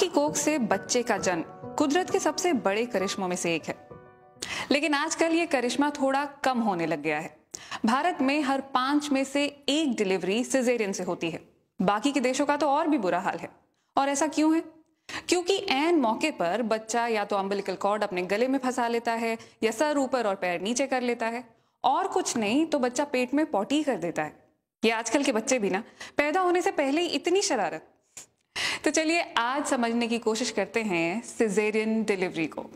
की कोख से बच्चे का जन्म कुदरत के सबसे बड़े करिश्मों में से एक है। लेकिन आजकल ये करिश्मा थोड़ा कम होने लग गया है। भारत में हर 5 में से 1 डिलीवरी सिजेरियन से होती है। बाकी के देशों का तो और भी बुरा हाल है। और ऐसा क्यों है? क्योंकि ऐन मौके पर बच्चा या तो अम्बिलिकल कॉर्ड अपने गले में फंसा लेता है या सर ऊपर और पैर नीचे कर लेता है, और कुछ नहीं तो बच्चा पेट में पॉटी कर देता है। ये आजकल के बच्चे भी ना पैदा होने से पहले ही इतनी शरारत। तो चलिए आज समझने की कोशिश करते हैं सिजेरियन डिलीवरी को।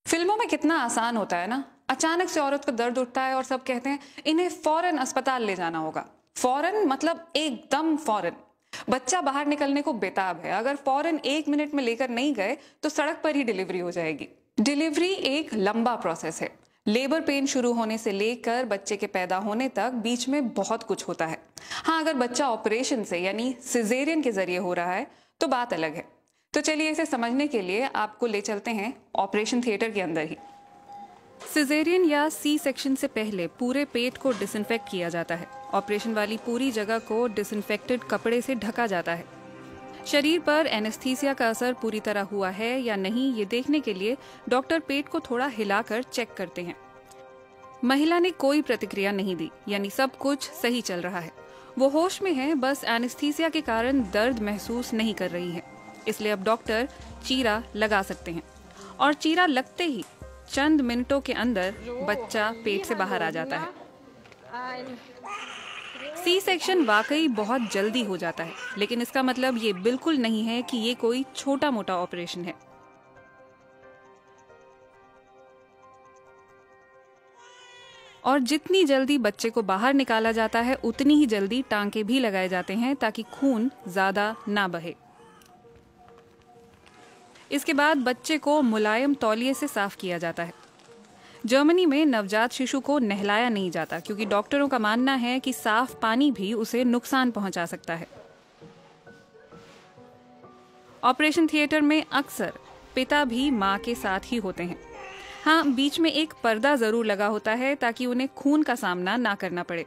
फिल्मों में कितना आसान होता है ना, अचानक से औरत को दर्द उठता है और सब कहते हैं इन्हें फौरन अस्पताल ले जाना होगा। फौरन मतलब एकदम फौरन। बच्चा बाहर निकलने को बेताब है, अगर फौरन 1 मिनट में लेकर नहीं गए तो सड़क पर ही डिलीवरी हो जाएगी। डिलीवरी एक लंबा प्रोसेस है। लेबर पेन शुरू होने से लेकर बच्चे के पैदा होने तक बीच में बहुत कुछ होता है। हाँ, अगर बच्चा ऑपरेशन से यानी सिजेरियन के जरिए हो रहा है तो बात अलग है। तो चलिए इसे समझने के लिए आपको ले चलते हैं ऑपरेशन थिएटर के अंदर ही। सिजेरियन या सी सेक्शन से पहले पूरे पेट को डिसइंफेक्ट किया जाता है। ऑपरेशन वाली पूरी जगह को डिसइंफेक्टेड कपड़े से ढका जाता है। शरीर पर एनेस्थीसिया का असर पूरी तरह हुआ है या नहीं, ये देखने के लिए डॉक्टर पेट को थोड़ा हिलाकर चेक करते हैं। महिला ने कोई प्रतिक्रिया नहीं दी, यानी सब कुछ सही चल रहा है। वो होश में है, बस एनेस्थीसिया के कारण दर्द महसूस नहीं कर रही है। इसलिए अब डॉक्टर चीरा लगा सकते हैं। और चीरा लगते ही चंद मिनटों के अंदर बच्चा पेट से बाहर आ जाता है। सी सेक्शन वाकई बहुत जल्दी हो जाता है, लेकिन इसका मतलब ये बिल्कुल नहीं है कि ये कोई छोटा मोटा ऑपरेशन है। और जितनी जल्दी बच्चे को बाहर निकाला जाता है उतनी ही जल्दी टांके भी लगाए जाते हैं ताकि खून ज्यादा ना बहे। इसके बाद बच्चे को मुलायम तौलिए से साफ किया जाता है। जर्मनी में नवजात शिशु को नहलाया नहीं जाता क्योंकि डॉक्टरों का मानना है कि साफ पानी भी उसे नुकसान पहुंचा सकता है। ऑपरेशन थिएटर में अक्सर पिता भी मां के साथ ही होते हैं। हाँ, बीच में एक पर्दा जरूर लगा होता है ताकि उन्हें खून का सामना ना करना पड़े।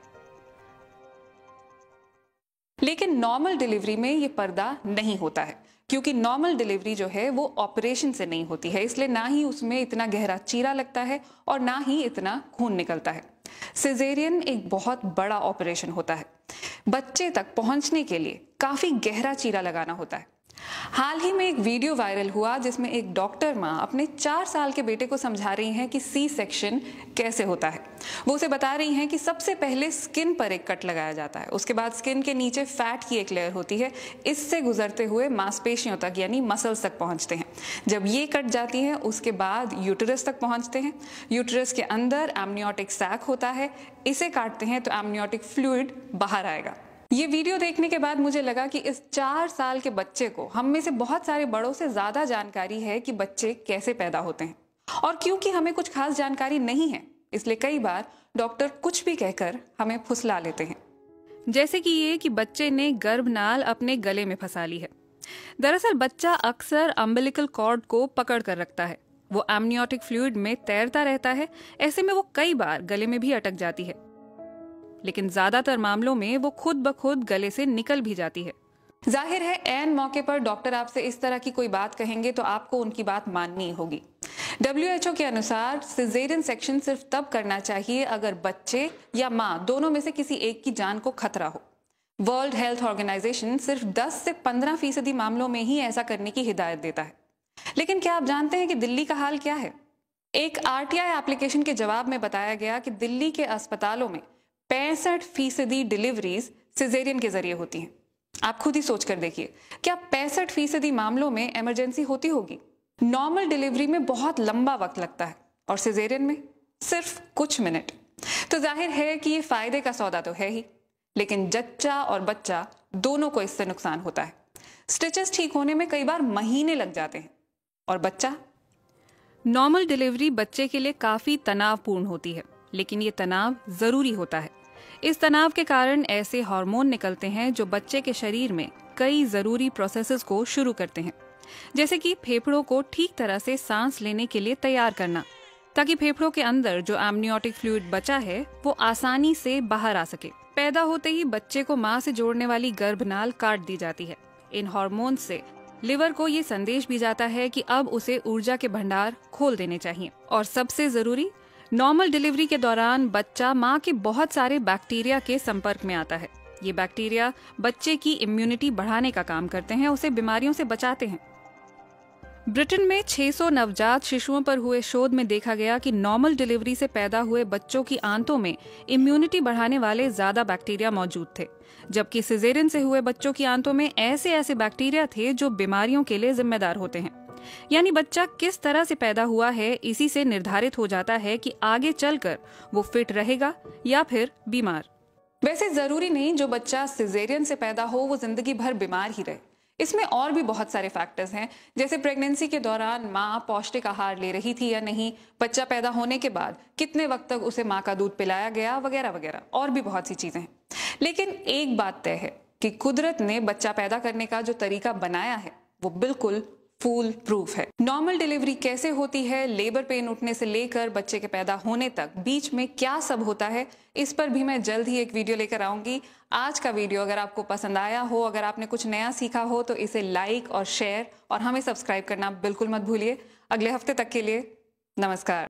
लेकिन नॉर्मल डिलीवरी में ये पर्दा नहीं होता है, क्योंकि नॉर्मल डिलीवरी जो है वो ऑपरेशन से नहीं होती है, इसलिए ना ही उसमें इतना गहरा चीरा लगता है और ना ही इतना खून निकलता है। सिजेरियन एक बहुत बड़ा ऑपरेशन होता है। बच्चे तक पहुंचने के लिए काफी गहरा चीरा लगाना होता है। हाल ही में एक वीडियो वायरल हुआ जिसमें एक डॉक्टर माँ अपने 4 साल के बेटे को समझा रही हैं कि सी सेक्शन कैसे होता है। वो उसे बता रही हैं कि सबसे पहले स्किन पर एक कट लगाया जाता है, उसके बाद स्किन के नीचे फैट की एक लेयर होती है, इससे गुजरते हुए मांसपेशियों तक यानी मसल्स तक पहुंचते हैं। जब ये कट जाती है उसके बाद यूटेरस तक पहुंचते हैं। यूटेरस के अंदर एमनियोटिक सैक होता है, इसे काटते हैं तो एमनियोटिक फ्लूइड बाहर आएगा। ये वीडियो देखने के बाद मुझे लगा कि इस 4 साल के बच्चे को हम में से बहुत सारे बड़ों से ज्यादा जानकारी है कि बच्चे कैसे पैदा होते हैं। और क्योंकि हमें कुछ खास जानकारी नहीं है, इसलिए कई बार डॉक्टर कुछ भी कहकर हमें फुसला लेते हैं, जैसे कि ये कि बच्चे ने गर्भनाल अपने गले में फंसा ली है। दरअसल बच्चा अक्सर अम्बिलिकल कॉर्ड को पकड़ कर रखता है। वो एमनियोटिक फ्लूइड में तैरता रहता है, ऐसे में वो कई बार गले में भी अटक जाती है, लेकिन ज्यादातर मामलों में वो खुद ब खुद गले से निकल भी जाती है। जाहिर है ऐन मौके पर डॉक्टर आपसे इस तरह की कोई बात कहेंगे तो आपको उनकी बात माननी होगी। WHO के अनुसार सिजेरियन सेक्शन सिर्फ तब करना चाहिए अगर बच्चे या माँ दोनों में से किसी एक की जान को खतरा हो। वर्ल्ड हेल्थ ऑर्गेनाइजेशन सिर्फ 10 से 15% मामलों में ही ऐसा करने की हिदायत देता है। लेकिन क्या आप जानते हैं कि दिल्ली का हाल क्या है? एक RTI एप्लीकेशन के जवाब में बताया गया कि दिल्ली के अस्पतालों में 65% डिलीवरीज सिजेरियन के जरिए होती हैं। आप खुद ही सोच कर देखिए, क्या 65% मामलों में इमरजेंसी होती होगी? नॉर्मल डिलीवरी में बहुत लंबा वक्त लगता है और सिजेरियन में सिर्फ कुछ मिनट। तो जाहिर है कि ये फायदे का सौदा तो है ही, लेकिन जच्चा और बच्चा दोनों को इससे नुकसान होता है। स्टिचेस ठीक होने में कई बार महीने लग जाते हैं। और बच्चा? नॉर्मल डिलीवरी बच्चे के लिए काफी तनावपूर्ण होती है, लेकिन ये तनाव जरूरी होता है। इस तनाव के कारण ऐसे हार्मोन निकलते हैं जो बच्चे के शरीर में कई जरूरी प्रोसेसेस को शुरू करते हैं, जैसे कि फेफड़ों को ठीक तरह से सांस लेने के लिए तैयार करना, ताकि फेफड़ों के अंदर जो एमनियोटिक फ्लूइड बचा है वो आसानी से बाहर आ सके। पैदा होते ही बच्चे को माँ से जोड़ने वाली गर्भनाल काट दी जाती है। इन हार्मोन से लिवर को ये संदेश भी जाता है कि अब उसे ऊर्जा के भंडार खोल देने चाहिए। और सबसे जरूरी, नॉर्मल डिलीवरी के दौरान बच्चा माँ के बहुत सारे बैक्टीरिया के संपर्क में आता है। ये बैक्टीरिया बच्चे की इम्यूनिटी बढ़ाने का काम करते हैं, उसे बीमारियों से बचाते हैं। ब्रिटेन में 600 नवजात शिशुओं पर हुए शोध में देखा गया कि नॉर्मल डिलीवरी से पैदा हुए बच्चों की आंतों में इम्यूनिटी बढ़ाने वाले ज्यादा बैक्टीरिया मौजूद थे, जबकि सिजेरियन से हुए बच्चों की आंतों में ऐसे बैक्टीरिया थे जो बीमारियों के लिए जिम्मेदार होते हैं। यानी बच्चा किस तरह से पैदा हुआ है, इसी से निर्धारित हो जाता है कि आगे चलकर वो फिट रहेगा या फिर बीमार। वैसे जरूरी नहीं जो बच्चा सिजेरियन से पैदा हो वो जिंदगी भर बीमार ही रहे। इसमें और भी बहुत सारे फैक्टर्स हैं, जैसे प्रेगनेंसी के दौरान माँ पौष्टिक आहार ले रही थी या नहीं, बच्चा पैदा होने के बाद कितने वक्त तक उसे माँ का दूध पिलाया गया, वगैरह वगैरह, और भी बहुत सी चीजें हैं। लेकिन एक बात तय है कि कुदरत ने बच्चा पैदा करने का जो तरीका बनाया है वो बिल्कुल फूल प्रूफ है। नॉर्मल डिलीवरी कैसे होती है, लेबर पेन उठने से लेकर बच्चे के पैदा होने तक बीच में क्या सब होता है, इस पर भी मैं जल्द ही एक वीडियो लेकर आऊंगी। आज का वीडियो अगर आपको पसंद आया हो, अगर आपने कुछ नया सीखा हो, तो इसे लाइक और शेयर और हमें सब्सक्राइब करना बिल्कुल मत भूलिए। अगले हफ्ते तक के लिए नमस्कार।